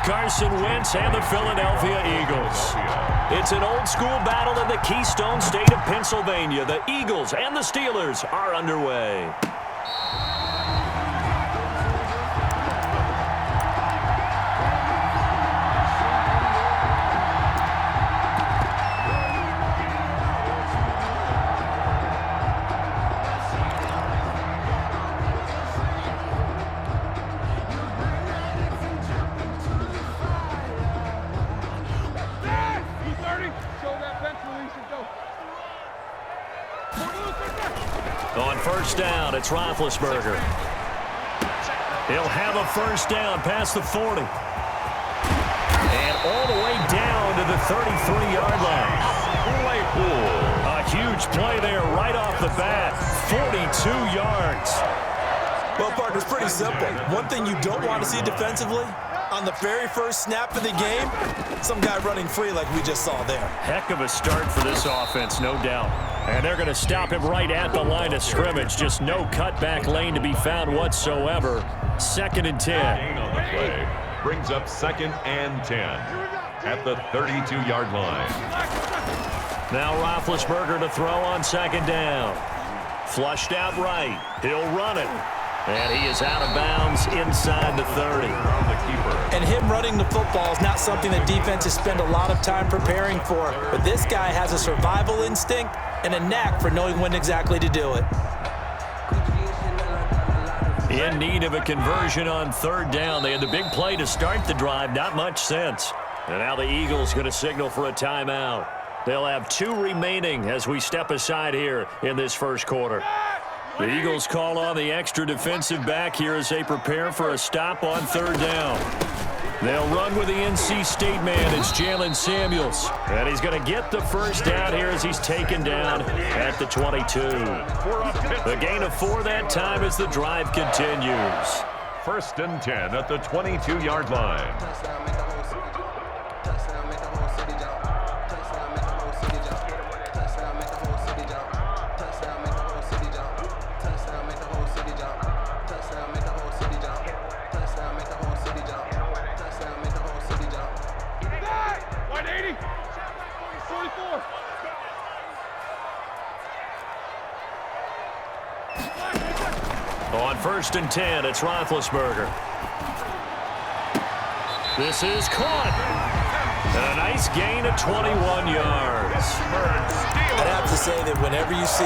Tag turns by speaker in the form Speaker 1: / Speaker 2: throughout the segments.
Speaker 1: Carson Wentz and the Philadelphia Eagles. It's an old-school battle in the Keystone State of Pennsylvania. The Eagles and the Steelers are underway. On first down, it's Roethlisberger. He'll have a first down past the 40. And all the way down to the 33-yard line. Claypool. A huge play there right off the bat. 42 yards.
Speaker 2: Well, partner, it's pretty simple. One thing you don't want to see defensively, on the very first snap of the game, some guy running free like we just saw there.
Speaker 1: Heck of a start for this offense, no doubt. And they're going to stop him right at the line of scrimmage. Just no cutback lane to be found whatsoever. 2nd and 10.
Speaker 3: Gain on the play brings up 2nd and 10 at the 32-yard line.
Speaker 1: Now Roethlisberger to throw on 2nd down. Flushed out right. He'll run it. And he is out of bounds inside the 30.
Speaker 2: And him running the football is not something that defenses spend a lot of time preparing for. But this guy has a survival instinct and a knack for knowing when exactly to do it.
Speaker 1: In need of a conversion on 3rd down. They had the big play to start the drive. Not much sense. And now the Eagles going to signal for a timeout. They'll have 2 remaining as we step aside here in this first quarter. The Eagles call on the extra defensive back here as they prepare for a stop on 3rd down. They'll run with the NC State man. It's Jalen Samuels. And he's going to get the first down here as he's taken down at the 22. The gain of 4 that time as the drive continues.
Speaker 3: 1st and 10 at the 22-yard line.
Speaker 1: On 1st and 10, it's Roethlisberger. This is caught. And a nice gain of 21 yards.
Speaker 2: I'd have to say that whenever you see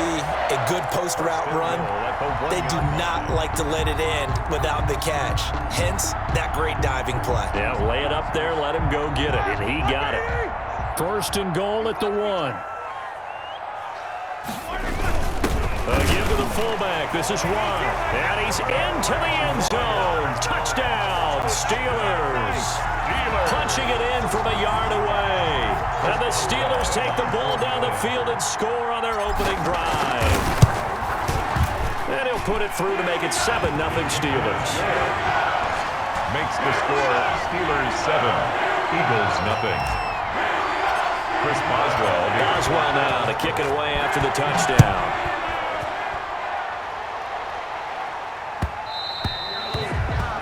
Speaker 2: a good post route run, they do not like to let it end without the catch. Hence, that great diving play.
Speaker 1: Yeah, lay it up there, let him go get it, and he got it. 1st and goal at the 1. Give to the fullback. This is Juan. And he's into the end zone. Touchdown, Steelers. Punching it in from a yard away. And the Steelers take the ball down the field and score on their opening drive. And he'll put it through to make it 7-0 Steelers.
Speaker 3: Makes the score Steelers 7, Eagles 0. Chris Boswell.
Speaker 1: Boswell now to kick it away after the touchdown.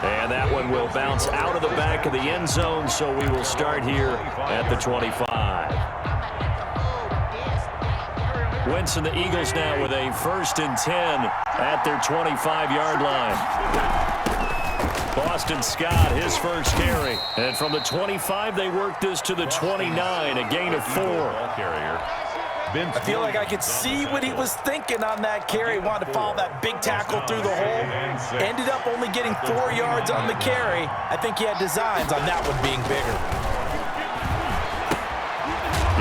Speaker 1: And that one will bounce out of the back of the end zone, so we will start here at the 25. Wentz and the Eagles now with a 1st and 10 at their 25-yard line. Boston Scott, his first carry. And from the 25, they work this to the 29, a gain of 4.
Speaker 2: I feel like I could see what he was thinking on that carry. Wanted to follow that big tackle through the hole. Ended up only getting 4 yards on the carry. I think he had designs on that one being bigger.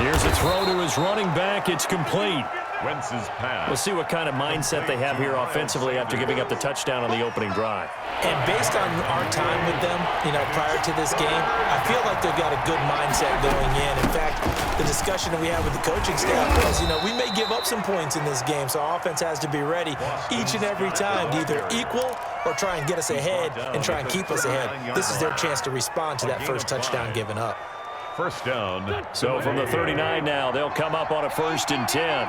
Speaker 1: Here's a throw to his running back. It's complete.
Speaker 3: Wentz's pass.
Speaker 1: We'll see what kind of mindset they have here offensively after giving up the touchdown on the opening drive.
Speaker 2: And based on our time with them, prior to this game, I feel like they've got a good mindset going in. In fact, the discussion that we had with the coaching staff was, we may give up some points in this game, so our offense has to be ready each and every time to either equal or try and get us ahead and try and keep us ahead. This is their chance to respond to that first touchdown given up.
Speaker 3: First down.
Speaker 1: So from the 39 now, they'll come up on a 1st and 10.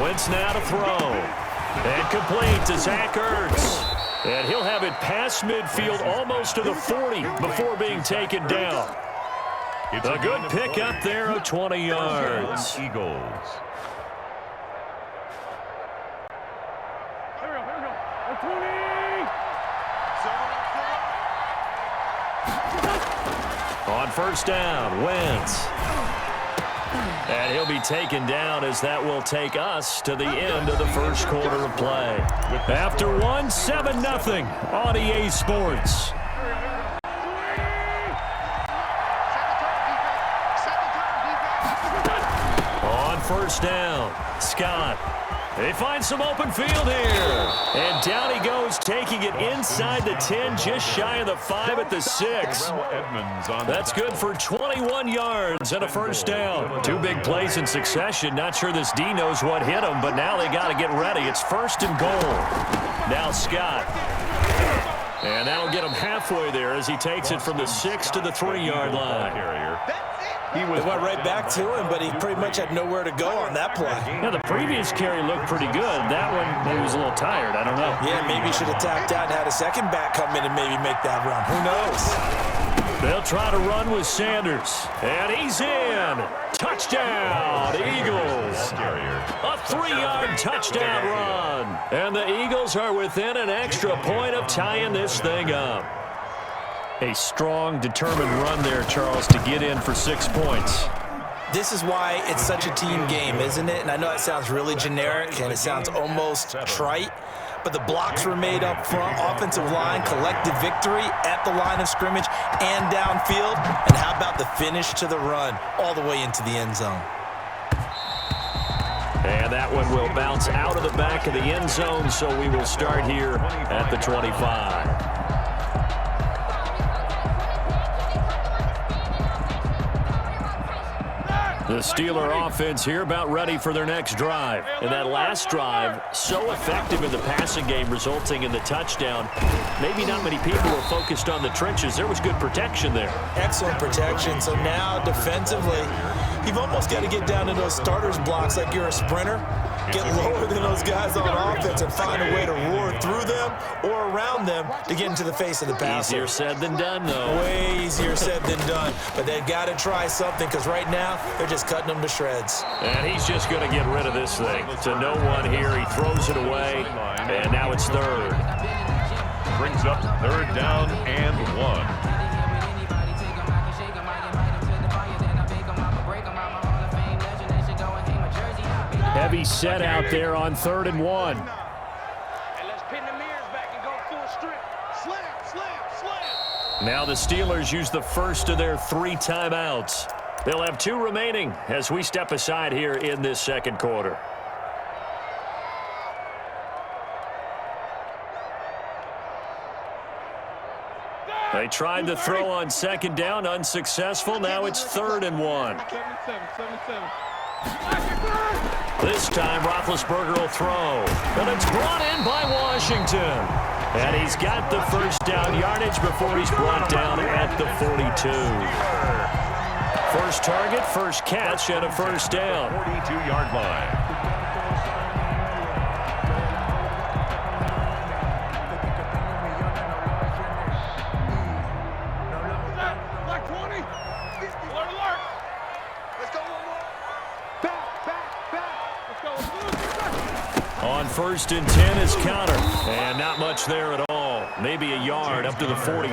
Speaker 1: Wentz now to throw. And complete to Zach Ertz. And he'll have it past midfield almost to the 40 before being taken down. A good pickup there of 20 yards.
Speaker 3: Eagles. On first down, Wentz. And he'll be taken down as that will take us to the end of the first quarter of play. After one, 7-0 on EA Sports. On first down, Scott. They find some open field here. And down he goes, taking it inside the 10, just shy of the 5 at the 6. That's good for 21 yards and a first down. Two big plays in succession. Not sure this D knows what hit him, but now they got to get ready. It's first and goal. Now Scott. And that'll get him halfway there as he takes it from the 6 to the 3-yard line.
Speaker 2: They went right back to him, but he pretty much had nowhere to go on that play.
Speaker 1: Now, the previous carry looked pretty good. That one, maybe was a little tired. I don't know.
Speaker 2: Yeah, maybe he should have tapped out and had a second back come in and maybe make that run. Who knows?
Speaker 1: They'll try to run with Sanders. And he's in. Touchdown, Eagles. A 3-yard touchdown run. And the Eagles are within an extra point of tying this thing up. A strong, determined run there, Charles, to get in for 6 points.
Speaker 2: This is why it's such a team game, isn't it? And I know it sounds really generic and it sounds almost trite, but the blocks were made up front, offensive line, collective victory at the line of scrimmage and downfield. And how about the finish to the run all the way into the end zone?
Speaker 1: And that one will bounce out of the back of the end zone, so we will start here at the 25. The Steeler offense here about ready for their next drive. And that last drive, so effective in the passing game, resulting in the touchdown. Maybe not many people were focused on the trenches. There was good protection there.
Speaker 2: Excellent protection. So now defensively, you've almost got to get down to those starters blocks like you're a sprinter. Get lower than those guys on offense and find a way to roar through them or around them to get into the face of the passer.
Speaker 1: Easier said than done, though.
Speaker 2: Way easier said than done. But they've got to try something because right now they're just cutting them to shreds.
Speaker 1: And he's just going to get rid of this thing. To no one here. He throws it away. And now it's third.
Speaker 3: Brings up third down and 1.
Speaker 1: Heavy set out there on 3rd and 1.
Speaker 4: And let's pin the mirrors back and go full strip. Slam.
Speaker 1: Now the Steelers use the first of their 3 timeouts. They'll have 2 remaining as we step aside here in this second quarter. They tried to throw on 2nd down, unsuccessful. Now it's 3rd and 1.
Speaker 4: 77.
Speaker 1: This time, Roethlisberger will throw. And it's brought in by Washington. And he's got the first down yardage before he's brought down at the 42. First target, first catch, and a first down.
Speaker 3: 42-yard line.
Speaker 1: On 1st and 10 is Counter. And not much there at all. Maybe a yard up to the 43.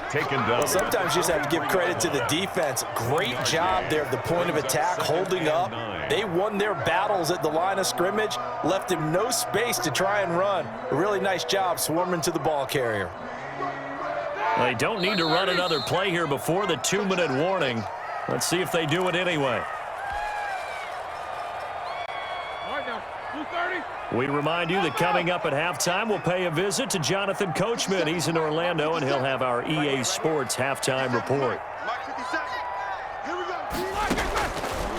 Speaker 3: Taken down.
Speaker 2: Well, sometimes you just have to give credit to the defense. Great job there at the point of attack, holding up. They won their battles at the line of scrimmage, left him no space to try and run. A really nice job swarming to the ball carrier.
Speaker 1: They don't need to run another play here before the 2-minute warning. Let's see if they do it anyway. We remind you that coming up at halftime, we'll pay a visit to Jonathan Coachman. He's in Orlando, and he'll have our EA Sports halftime report.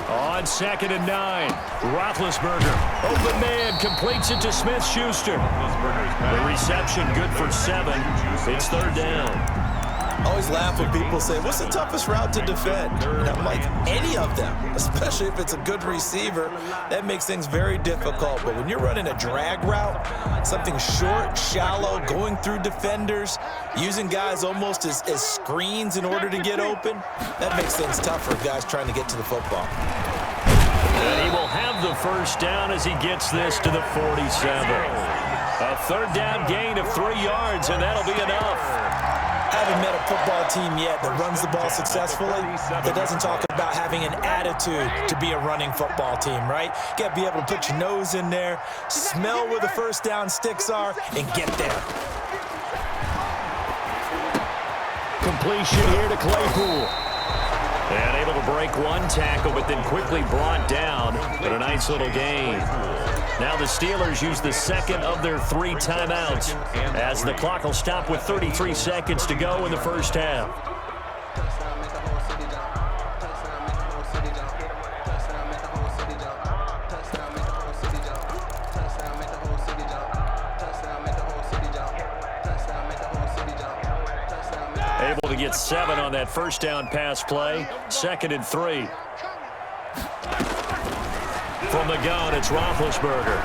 Speaker 1: On 2nd and 9, Roethlisberger. Open man, completes it to Smith-Schuster. The reception good for 7. It's 3rd down.
Speaker 2: I always laugh when people say, what's the toughest route to defend? And I'm like, any of them, especially if it's a good receiver. That makes things very difficult. But when you're running a drag route, something short, shallow, going through defenders, using guys almost as screens in order to get open, that makes things tough for guys trying to get to the football.
Speaker 1: And he will have the first down as he gets this to the 47. A third down gain of 3 yards, and that'll be enough.
Speaker 2: I haven't met a football team yet that runs the ball successfully that doesn't talk about having an attitude to be a running football team, right? You got to be able to put your nose in there, smell where the first down sticks are, and get there.
Speaker 1: Completion here to Claypool. And able to break one tackle, but then quickly brought down. But a nice little gain. Now the Steelers use the second of their 3 timeouts as the clock will stop with 33 seconds to go in the first half. Able to get 7 on that first down pass play. 2nd and 3. From the gun, it's Roethlisberger.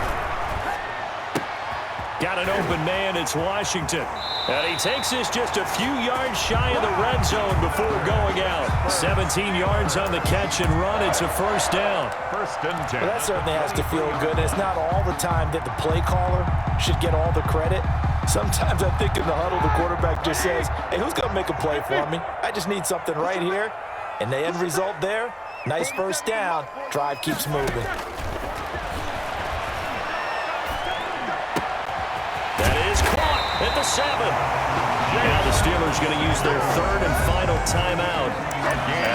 Speaker 1: Got an open man, it's Washington. And he takes this just a few yards shy of the red zone before going out. 17 yards on the catch and run. It's a first down.
Speaker 3: First and 10.
Speaker 2: Well, that certainly has to feel good. And it's not all the time that the play caller should get all the credit. Sometimes I think in the huddle, the quarterback just says, hey, who's going to make a play for me? I just need something right here. And the end result there, nice first down. Drive keeps moving.
Speaker 1: That is caught at the 7. Now the Steelers going to use their 3rd and final timeout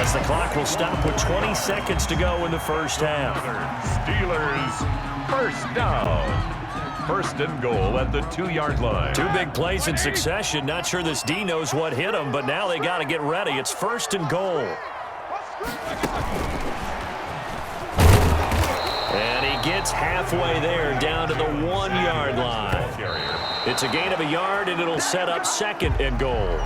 Speaker 1: as the clock will stop with 20 seconds to go in the first half.
Speaker 3: Steelers first down. First and goal at the 2-yard line.
Speaker 1: 2 big plays in succession. Not sure this D knows what hit him, but now they got to get ready. It's first and goal. And he gets halfway there down to the 1-yard line. It's a gain of a yard, and it'll set up 2nd and goal.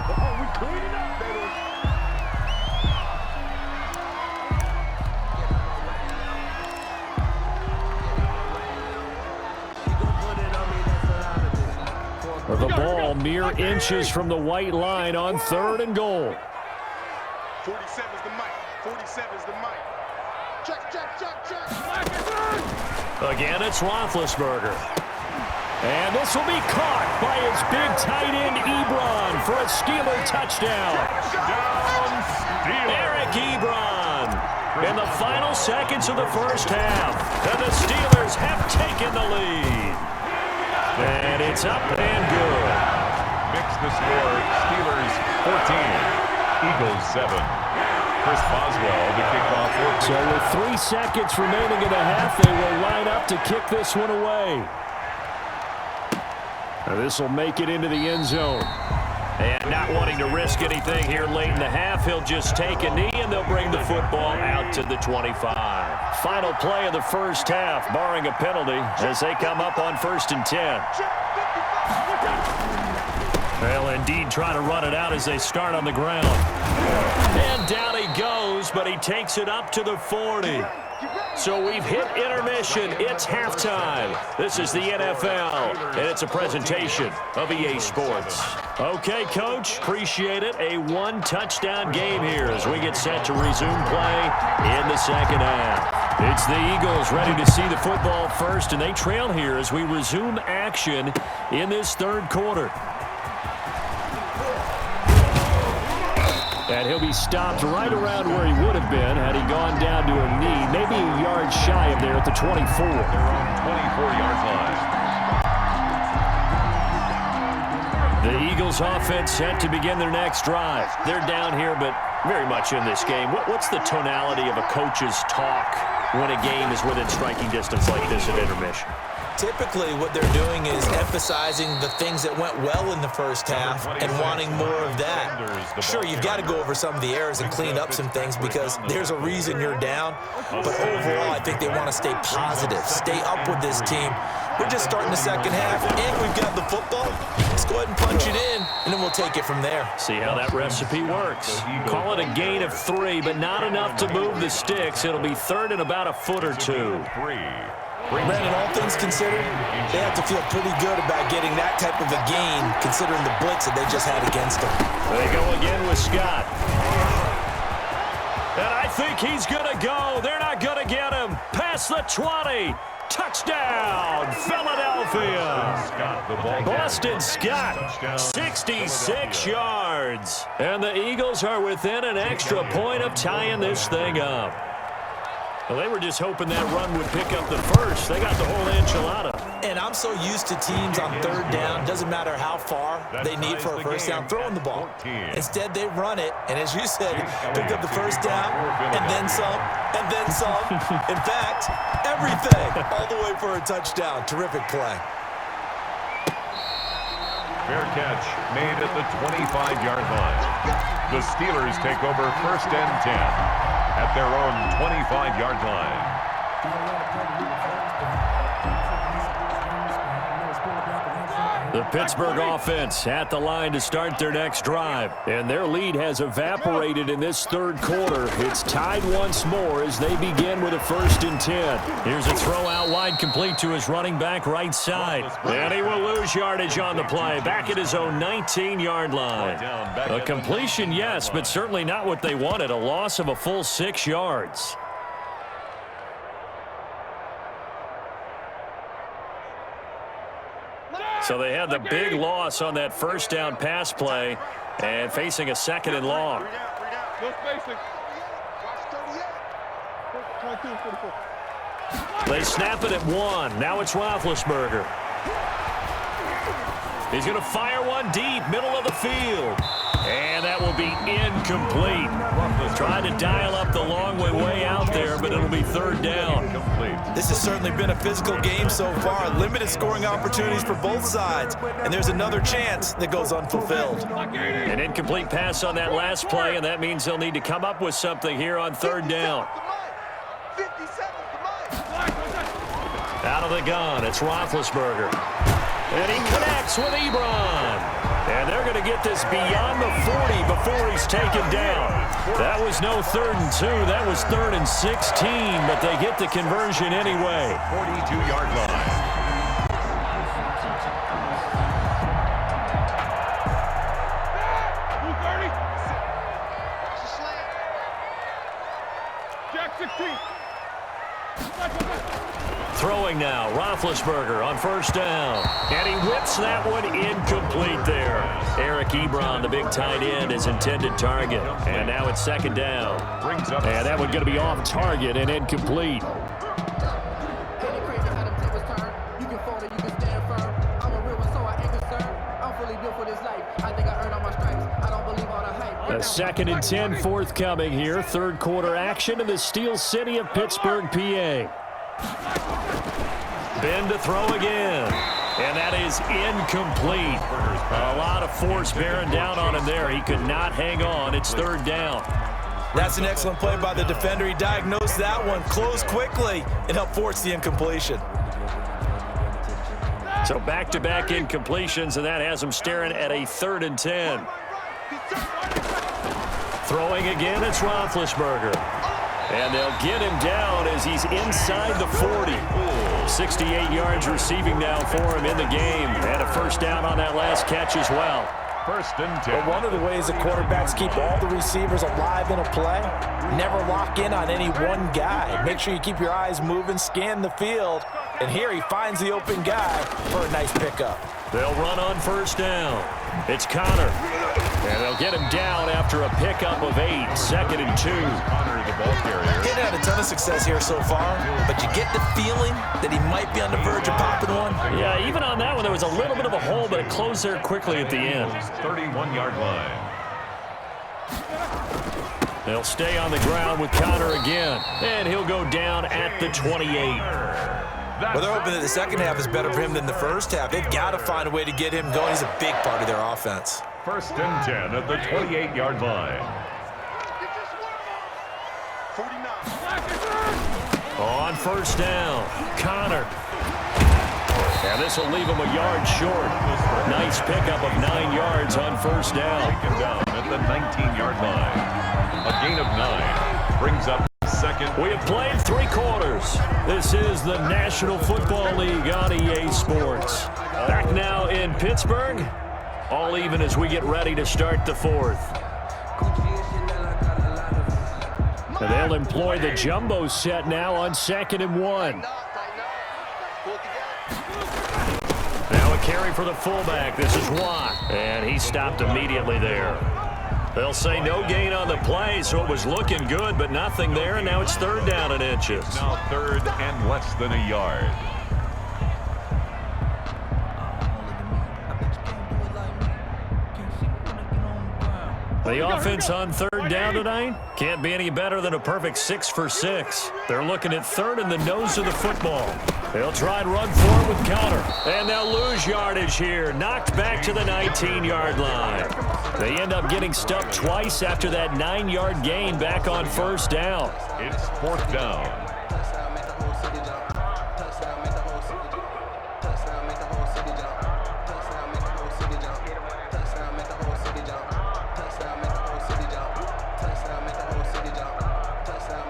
Speaker 1: The ball mere inches from the white line on 3rd and goal.
Speaker 5: 47 is the mic. 47 is the mic. Check, check, check, check.
Speaker 1: Again, it's Roethlisberger. And this will be caught by his big tight end, Ebron, for a Steeler touchdown. Eric Ebron in the final seconds of the first half. And the Steelers have taken the lead. And it's up and good.
Speaker 3: Mix the score. Steelers 14. Eagles 7. Chris Boswell to kick off.
Speaker 1: So with 3 seconds remaining in the half, they will line up to kick this one away. This will make it into the end zone. And not wanting to risk anything here late in the half, he'll just take a knee, and they'll bring the football out to the 25. Final play of the first half, barring a penalty, as they come up on 1st and 10. They'll indeed try to run it out as they start on the ground. And down he goes, but he takes it up to the 40. So we've hit intermission. It's halftime. This is the NFL, and it's a presentation of EA Sports. Okay, Coach, appreciate it. A 1-touchdown game here as we get set to resume play in the second half. It's the Eagles ready to see the football first, and they trail here as we resume action in this 3rd quarter. And he'll be stopped right around where he would have been had he gone down to a knee, maybe a yard shy of there at the 24.
Speaker 3: They're on 24-yard line.
Speaker 1: The Eagles offense set to begin their next drive. They're down here, but very much in this game. What's the tonality of a coach's talk when a game is within striking distance like this at intermission?
Speaker 2: Typically, what they're doing is emphasizing the things that went well in the first half and wanting more of that. Sure, you've got to go over some of the errors and clean up some things because there's a reason you're down. But overall, I think they want to stay positive, stay up with this team, We're just starting the second half, and we've got the football. Let's go ahead and punch it in, and then we'll take it from there.
Speaker 1: See how that recipe works. Call it a gain of 3, but not enough to move the sticks. It'll be third and about a foot or two.
Speaker 2: Brandon, all things considered, they have to feel pretty good about getting that type of a gain, considering the blitz that they just had against them.
Speaker 1: They go again with Scott. And I think he's going to go. They're not going to get him. Past the 20. Touchdown, Philadelphia. Boston Scott, 66 yards. And the Eagles are within an extra point of tying this thing up. Well, they were just hoping that run would pick up the first. They got the whole enchilada.
Speaker 2: And I'm so used to teams on third down, doesn't matter how far they need for a first down, throwing the ball. Instead, they run it, and as you said, picked up the first down, and then some, and then some. In fact, everything, all the way for a touchdown. Terrific play.
Speaker 3: Fair catch made at the 25-yard line. The Steelers take over first and 10 at their own 25-yard line.
Speaker 1: The Pittsburgh offense at the line to start their next drive. And their lead has evaporated in this third quarter. It's tied once more as they begin with a first and 10. Here's a throw out wide, complete to his running back right side. And he will lose yardage on the play, back at his own 19-yard line. A completion, yes, but certainly not what they wanted. A loss of a full 6 yards. So they had the big loss on that first down pass play and facing a second and long. They snap it at 1. Now it's Roethlisberger. He's going to fire one deep, middle of the field. And that will be incomplete. Trying to dial up the long way out there, but it'll be third down.
Speaker 2: This has certainly been a physical game so far. Limited scoring opportunities for both sides. And there's another chance that goes unfulfilled.
Speaker 1: An incomplete pass on that last play, and that means they'll need to come up with something here on third down. Out of the gun, it's Roethlisberger. And he connects with Ebron. And they're going to get this beyond the 40 before he's taken down. That was no 3rd and 2. That was 3rd and 16, but they get the conversion anyway.
Speaker 3: 42-yard line.
Speaker 1: Throwing now, Roethlisberger on first down. And he whips that one incomplete there. Eric Ebron, the big tight end, his intended target. And now it's second down. And that one going to be off target and incomplete. A 2nd and 10 forthcoming here. Third quarter action in the Steel City of Pittsburgh, PA. Ben to throw again. And that is incomplete. A lot of force bearing down on him there. He could not hang on. It's third down.
Speaker 2: That's an excellent play by the defender. He diagnosed that one, closed quickly, and helped force the incompletion.
Speaker 1: So back-to-back incompletions, and that has him staring at a 3rd and 10. Throwing again, it's Roethlisberger. And they'll get him down as he's inside the 40. 68 yards receiving now for him in the game. And a first down on that last catch as well.
Speaker 3: First and 10.
Speaker 2: But one of the ways that quarterbacks keep all the receivers alive in a play, never lock in on any one guy. Make sure you keep your eyes moving, scan the field. And here he finds the open guy for a nice pickup.
Speaker 1: They'll run on first down. It's Connor. And they'll get him down after a pickup of 8. 2nd and 2.
Speaker 3: Connor, the ball carrier.
Speaker 2: He's had a ton of success here so far, but you get the feeling that he might be on the verge of popping one.
Speaker 1: Yeah, even on that one, there was a little bit of a hole, but it closed there quickly at the end.
Speaker 3: 31-yard line.
Speaker 1: They'll stay on the ground with Connor again, and he'll go down at the 28.
Speaker 2: Well, they're hoping that the second half is better for him than the first half. They've got to find a way to get him going. He's a big part of their offense.
Speaker 3: First and 10 at the 28-yard line.
Speaker 5: 49.
Speaker 1: On first down, Connor. And this will leave him a yard short. Nice pickup of 9 yards on first down.
Speaker 3: Taken down at the 19-yard line. A gain of 9 brings up second.
Speaker 1: We have played 3 quarters. This is the National Football League on EA Sports. Back now in Pittsburgh. All even as we get ready to start the 4th. And they'll employ the jumbo set now on 2nd and 1. Now a carry for the fullback. This is Watt. And he stopped immediately there. They'll say no gain on the play, so it was looking good, but nothing there, and now it's 3rd down and inches.
Speaker 3: Now 3rd and less than a yard.
Speaker 1: The offense on 3rd down tonight can't be any better than a perfect 6 for 6. They're looking at 3rd in the nose of the football. They'll try and run for it with Connor. And they'll lose yardage here. Knocked back to the 19-yard line. They end up getting stuffed twice after that 9-yard gain back on 1st down.
Speaker 3: It's 4th down.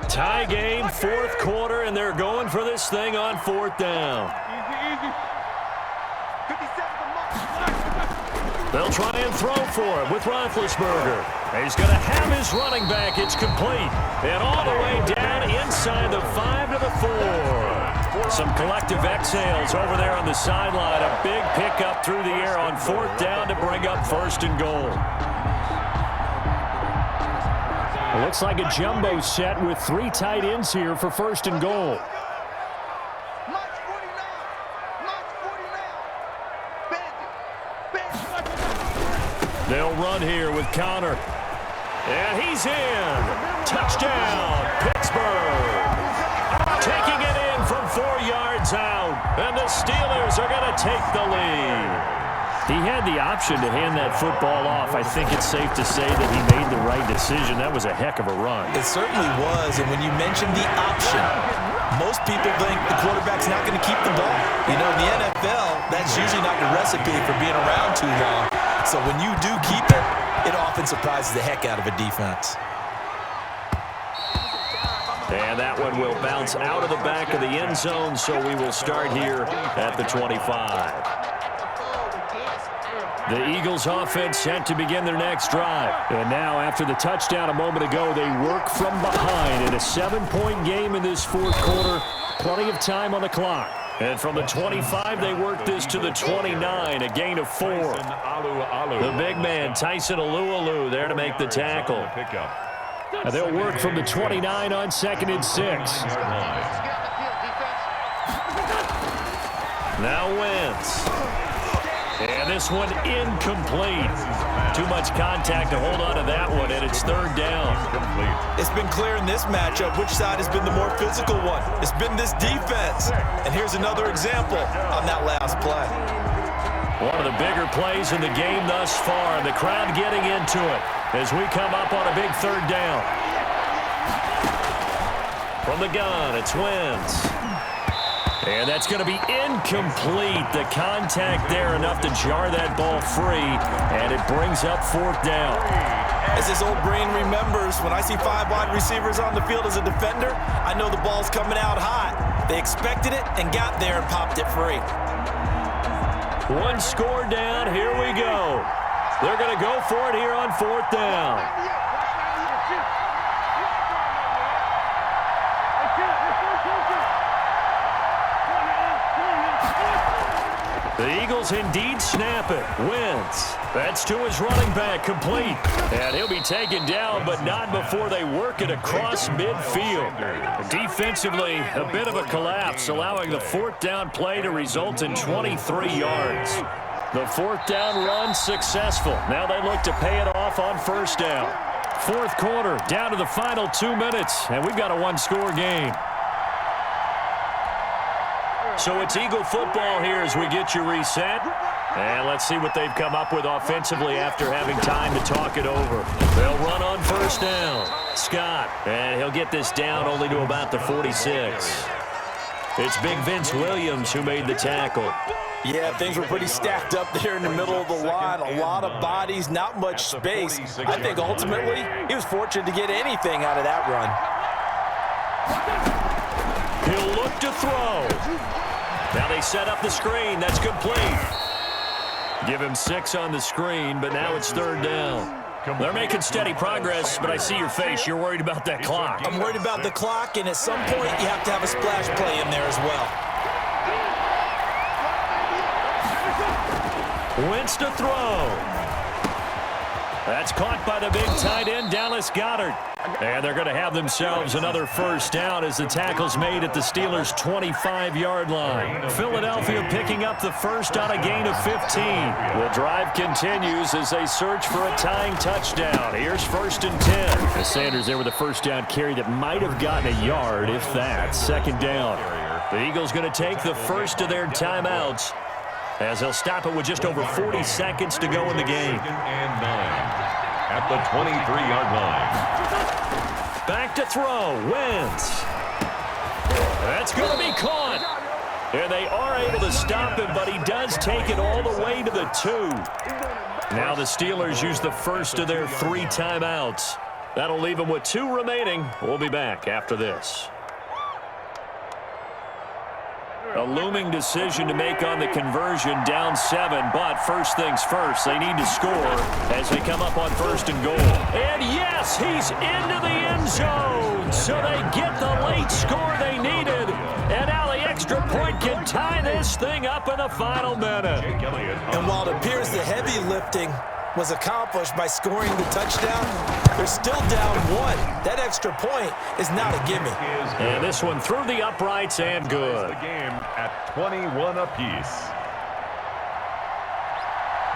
Speaker 1: Tie game, 4th quarter, and they're going for this thing on 4th down. They'll try and throw for it with Roethlisberger. He's going to have his running back. It's complete. And all the way down inside the 5 to the 4. Some collective exhales over there on the sideline. A big pickup through the air on 4th down to bring up 1st and goal. It looks like a jumbo set with 3 tight ends here for 1st and goal. They'll run here with Connor. And he's in. Touchdown, Pittsburgh. Taking it in from 4 yards out. And the Steelers are going to take the lead. He had the option to hand that football off. I think it's safe to say that he made the right decision. That was a heck of a run.
Speaker 2: It certainly was, and when you mention the option, most people think the quarterback's not going to keep the ball. You know, in the NFL, that's usually not the recipe for being around too long. So when you do keep it, it often surprises the heck out of a defense.
Speaker 1: And that one will bounce out of the back of the end zone, so we will start here at the 25. The Eagles offense set to begin their next drive. And now, after the touchdown a moment ago, they work from behind in a 7-point game in this 4th quarter. Plenty of time on the clock. And from the 25, they work this to the 29, a gain of 4. The big man, Tyson Alualu, there to make the tackle. And they'll work from the 29 on 2nd and 6. Now Wentz. And this one incomplete. Too much contact to hold on to that one, and it's 3rd down.
Speaker 2: It's been clear in this matchup which side has been the more physical one. It's been this defense. And here's another example on that last play.
Speaker 1: One of the bigger plays in the game thus far. The crowd getting into it as we come up on a big 3rd down. From the gun, it's Wentz. And that's going to be incomplete. The contact there enough to jar that ball free, and it brings up 4th down.
Speaker 2: As his old brain remembers, when I see 5 wide receivers on the field as a defender, I know the ball's coming out hot. They expected it and got there and popped it free.
Speaker 1: 1 score down. Here we go. They're going to go for it here on 4th down. The Eagles indeed snap it. Wentz. That's to his running back, complete. And he'll be taken down, but not before they work it across midfield. Defensively, a bit of a collapse, allowing the 4th down play to result in 23 yards. The 4th down run successful. Now they look to pay it off on 1st down. 4th quarter, down to the final 2 minutes, and we've got a 1-score game. So it's Eagle football here as we get you reset. And let's see what they've come up with offensively after having time to talk it over. They'll run on 1st down. Scott, and he'll get this down only to about the 46. It's Big Vince Williams who made the tackle.
Speaker 2: Yeah, things were pretty stacked up there in the middle of the line. A lot of bodies, not much space. I think ultimately he was fortunate to get anything out of that run.
Speaker 1: He'll look to throw. Now they set up the screen. That's complete. Give him 6 on the screen, but now it's 3rd down. They're making steady progress, but I see your face. You're worried about that clock.
Speaker 2: I'm worried about the clock, and at some point you have to have a splash play in there as well.
Speaker 1: Wentz to throw. That's caught by the big tight end, Dallas Goedert. And they're going to have themselves another 1st down as the tackle's made at the Steelers' 25-yard line. Philadelphia picking up the 1st on a gain of 15. The drive continues as they search for a tying touchdown. Here's 1st and 10. The Sanders there with a 1st down carry that might have gotten a yard, if that. 2nd down. The Eagles going to take the 1st of their timeouts as they'll stop it with just over 40 seconds to go in the game.
Speaker 3: 2nd and 9 at the 23-yard line.
Speaker 1: Back to throw. Wentz. That's going to be caught. And they are able to stop him, but he does take it all the way to the 2. Now the Steelers use the 1st of their 3 timeouts. That'll leave them with 2 remaining. We'll be back after this. A looming decision to make on the conversion, down 7, but first things first, they need to score as they come up on 1st and goal. And yes, he's into the end zone, so they get the late score they needed, and now the extra point can tie this thing up in the final minute.
Speaker 2: And while it appears the heavy lifting was accomplished by scoring the touchdown, they're still down 1. That extra point is not a gimme.
Speaker 1: And this one through the uprights and good.
Speaker 3: The game at 21 apiece.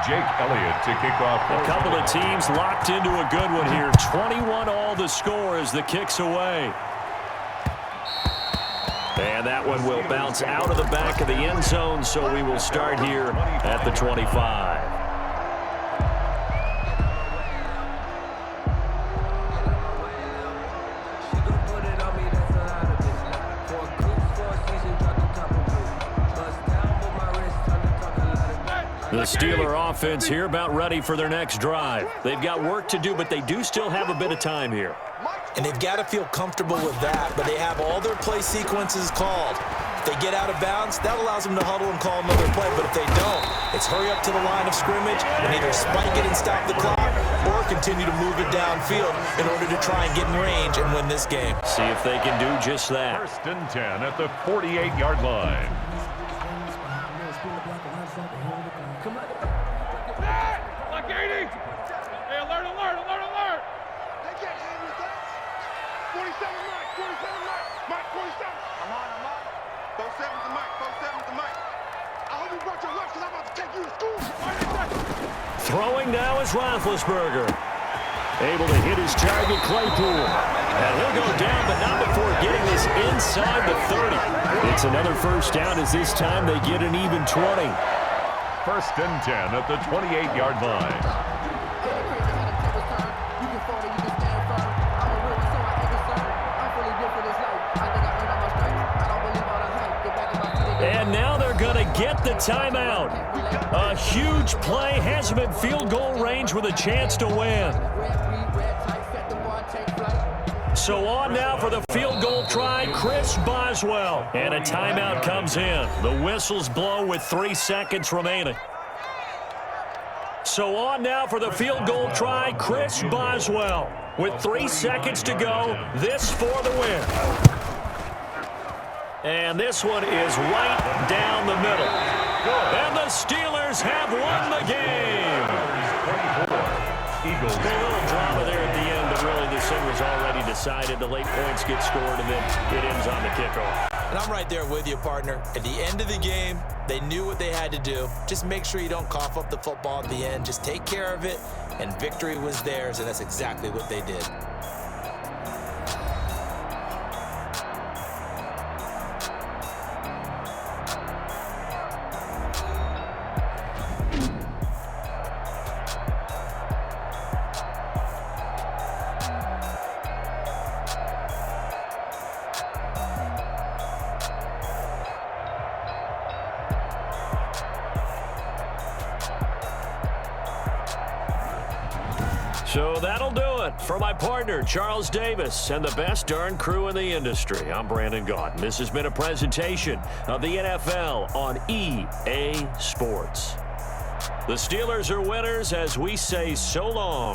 Speaker 3: Jake Elliott to kick off.
Speaker 1: A couple of teams locked into a good one here. 21 all the score as the kick's away. And that one will bounce out of the back of the end zone, so we will start here at the 25. The Steeler offense here about ready for their next drive. They've got work to do, but they do still have a bit of time here.
Speaker 2: And they've got to feel comfortable with that, but they have all their play sequences called. If they get out of bounds, that allows them to huddle and call another play, but if they don't, it's hurry up to the line of scrimmage and either spike it and stop the clock or continue to move it downfield in order to try and get in range and win this game.
Speaker 1: See if they can do just that.
Speaker 3: 1st and 10 at the 48-yard line.
Speaker 4: Like 80. Hey, alert, alert, alert, alert.
Speaker 5: They can't handle that. 47 Mike, 47 Mike. Mike, 47. I'm on. 47's the Mike, 47's the Mike. I hope you brought your lunch because I'm about to take you to school.
Speaker 1: Throwing now is Roethlisberger. Able to hit his target, Claypool. And he'll go down, but not before getting this inside the 30. It's another 1st down as this time they get an even 20.
Speaker 3: 1st and 10 at the 28-yard line.
Speaker 1: And now they're going to get the timeout. A huge play has them in field goal range with a chance to win. So on now for the field goal try, Chris Boswell. And a timeout comes in. The whistles blow with 3 seconds remaining. So on now for the field goal try, Chris Boswell. With 3 seconds to go, this for the win. And this one is right down the middle. And the Steelers have won the game.
Speaker 3: Eagles.
Speaker 1: A little drama there at the end, but really this thing was already decided. The late points get scored, and then it ends on the kickoff.
Speaker 2: And I'm right there with you, partner. At the end of the game, they knew what they had to do. Just make sure you don't cough up the football at the end. Just take care of it, and victory was theirs, and that's exactly what they did.
Speaker 1: So that'll do it. For my partner, Charles Davis, and the best darn crew in the industry, I'm Brandon Gaudin. This has been a presentation of the NFL on EA Sports. The Steelers are winners as we say so long